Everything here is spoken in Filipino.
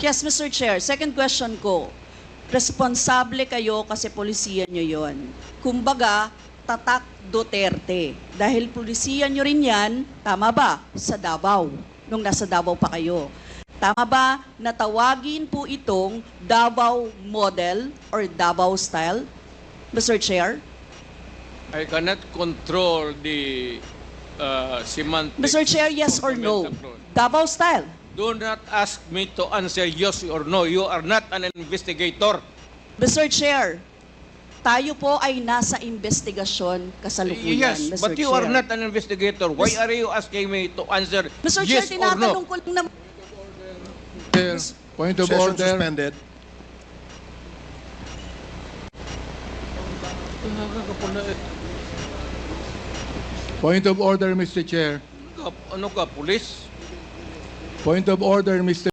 Yes, Mr. Chair. Second question ko. Responsable kayo kasi polisiyan nyo yon. Kumbaga, tatak Duterte. Dahil polisiyan nyo rin yan, tama ba? Sa Davao. Nung nasa Davao pa kayo. Tama ba na tawagin po itong Davao model or Davao style? Mr. Chair? I cannot control the semantics. Mr. Chair, yes or no? of the- Davao style. Do not ask me to answer yes or no. You are not an investigator. Mr. Chair, tayo po ay nasa investigasyon kasalukuyan, Yes, Mr. but you Chair. are not an investigator. Why are you asking me to answer Mr. yes Chair, or no? tinatanong ko lang na... Chair, point of Session order. suspended. Point of order, Mr. Chair. Ano ka, police? Point of order, Mr.